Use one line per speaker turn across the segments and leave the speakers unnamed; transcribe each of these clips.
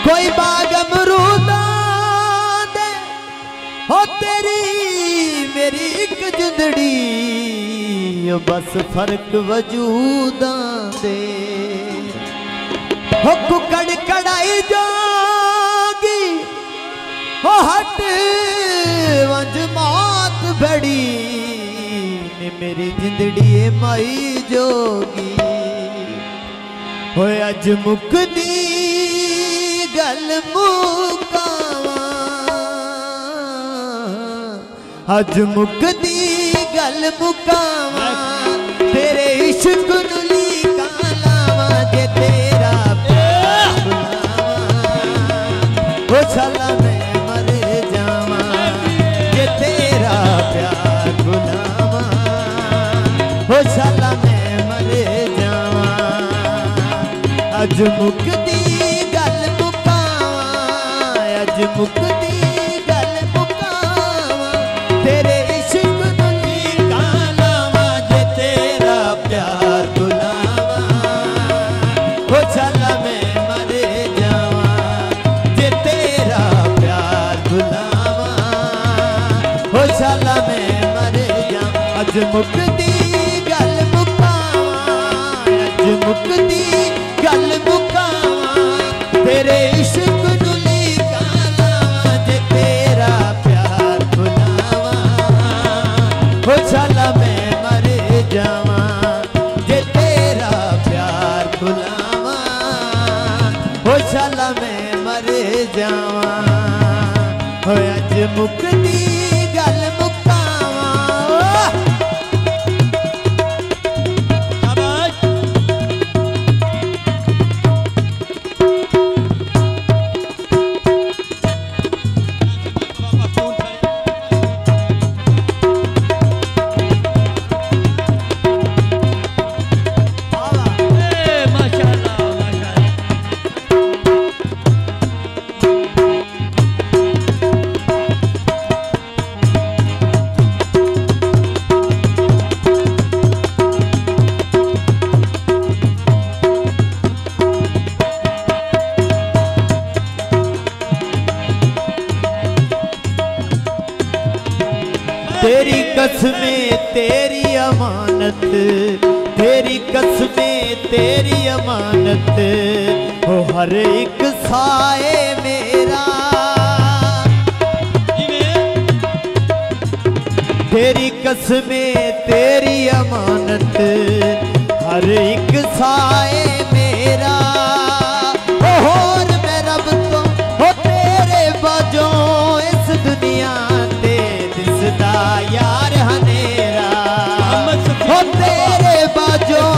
कोई बाग अमरूदा दे हो तेरी मेरी एक जुंदड़ी बस फर्क वजूदा दे हो कुकड़ कड़ाई जोगी हो हट वंज मौत बड़ी ने मेरी जिंदड़ी माई जोगी हो अज मुकदी गल मुकावा अज मुकदी गल मुकावा तेरे इश्क नू लीका लावा जे तेरा प्यार बुलावा ओ साला मैं मर जावा जे तेरा प्यार बुलावा ओ साला मैं मर जावा अज मुकदी गल मुकावा अज मुकदी गल मुकावा तेरे इश्क नू लीका लावा जे तेरा प्यार बुलावा ओ साला मैं मर जावा जे तेरा प्यार बुलावा ओ साला मैं मर जावा अज मुकदी गल मुकावा अज मुकदी गल मुकावा तेरे इश्क नू लीका लावा जे तेरा प्यार बुलावा ओ साला मैं मर जावा जे तेरा प्यार बुलावा ओ साला मैं मर जावा हो अज मुकदी गल मुकावा तेरी कसमें तेरी अमानत तेरी कसमें तेरी अमानत हो हर एक साए मेरा तेरी कसमें तेरी अमानत हर एक साए मेरा और मैं रब तो हो तेरे बाजों इस दुनिया यार हनेरा हो तेरे बाजों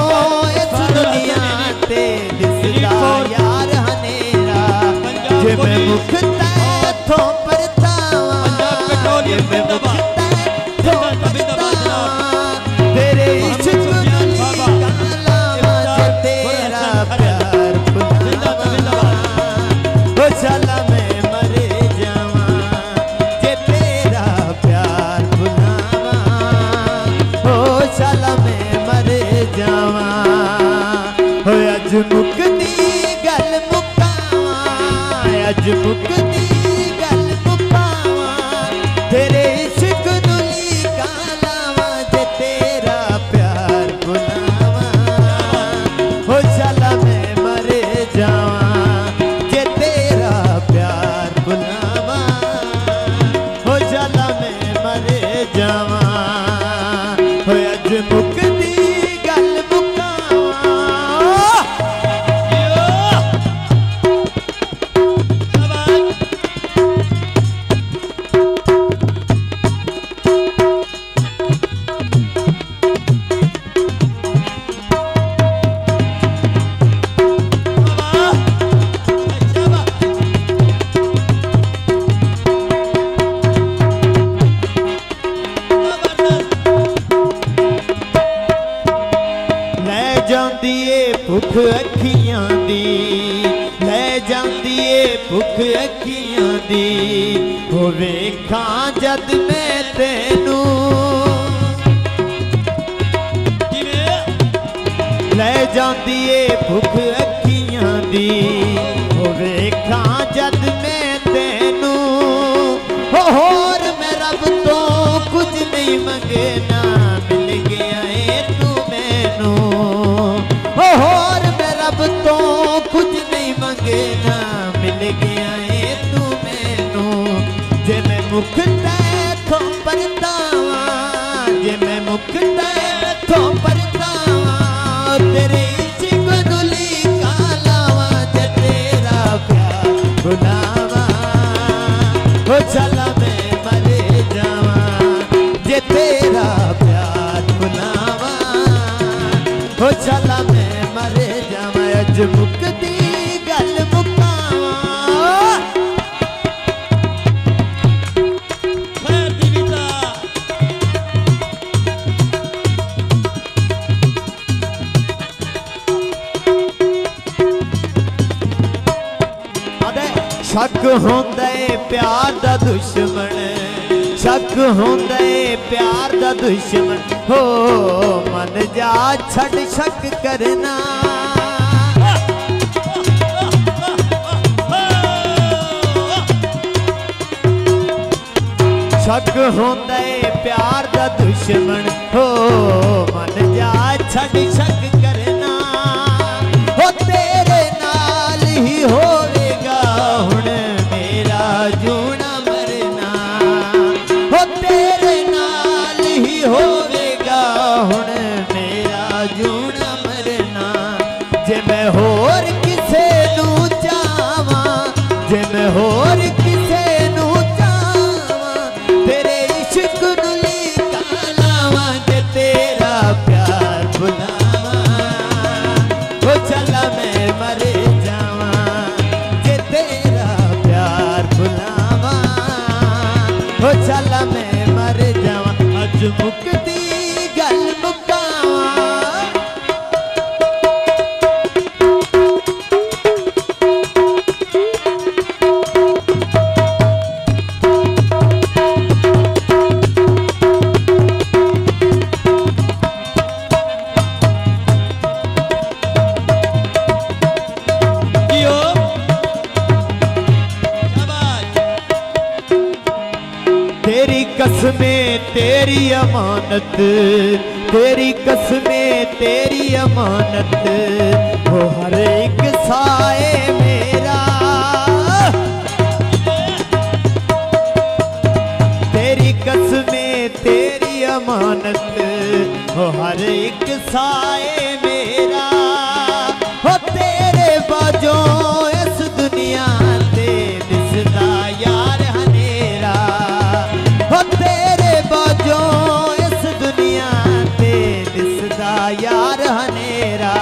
इस दुनिया ते दिसदा यार हनेरा जे मैं मुखता थो परतावा जे मैं मुखता थो परतावा तेरे इश्क नू लीका लावा जे तेरा प्यार बुलावा ओ साला मैं मर जावा जे तेरा प्यार साला मैं मर जावा हो अज मुकदी गल मुकावा अज मुकदी गल मुकावा तेरे इश्क नू लीका लावा जे तेरा प्यार बुलावा हो साला मैं मर जावा जे तेरा प्यार बुलावा हो साला मैं मर जावा अज मुकदी गल मुकावा भुख अखियां दी लै जांदी ए भुख अखियां दी हो वेखां जद मैं तेनू लै जांदी ए भुख अखियां दी हो वेखां वेखा जद मैं तेनू होर मैं रब तो कुछ नहीं मंगना मिल गया है तू मैनू होर मैं रब तो कुछ नहीं मंगना मिल गया है तू मैनू जे मैं मुख तैथों परतावा जे मैं मुख तैथों परतावा तेरे इश्क दुली कालावा जे तेरा प्यार बुलावा हो चला मैं मरे जावा जे तेरा प्यार बुलावा हो चला मैं मरे जावा अज मुकदी गल मुकावा
खैर दी बीता
शक होंदा है प्यार दा दुश्मन शक होंदा है प्यार दा दुश्मन हो मन जा छड़ शक करना शक होंदा है प्यार दा दुश्मन हो मन जा छड़ शक करना हो तेरे नाल ही होवेगा हुण मेरा जूना मरना हो तेरे नाल ही होवेगा हुण मेरा जूना मरना जे मैं होर किसे नू चावा जे मैं होर किसे नू चावा तेरे इश्क नू लीका लावा जे तेरा प्यार बुलावा हो चला मैं मरे जावा जे तेरा प्यार बुलावा हो चला मैं मर जावा अज मुकदी गल मुकावा
कियो शाबाश
तेरी कसमें तेरी अमानत तेरी कसमें तेरी अमानत वो हर एक साए मेरा तेरी कसमें तेरी अमानत वो हर एक साए मेरा हो तेरे बाजों इस दुनिया ते दिसदा यार हनेरा हो तेरे बाजों इस दुनिया ते दिसदा यार हनेरा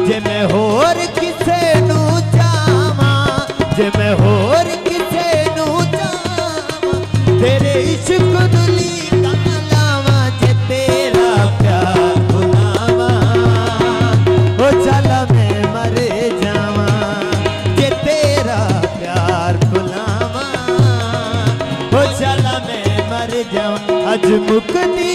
जे मैं होर किसे नू चावा जे मैं होर किसे नू चावा तेरे इश्क दुली लावा जे तेरा प्यार बुलावा हो चला मैं मरे जावा जे तेरा प्यार बुलावा हो चला मैं मर जावा अज मुकदी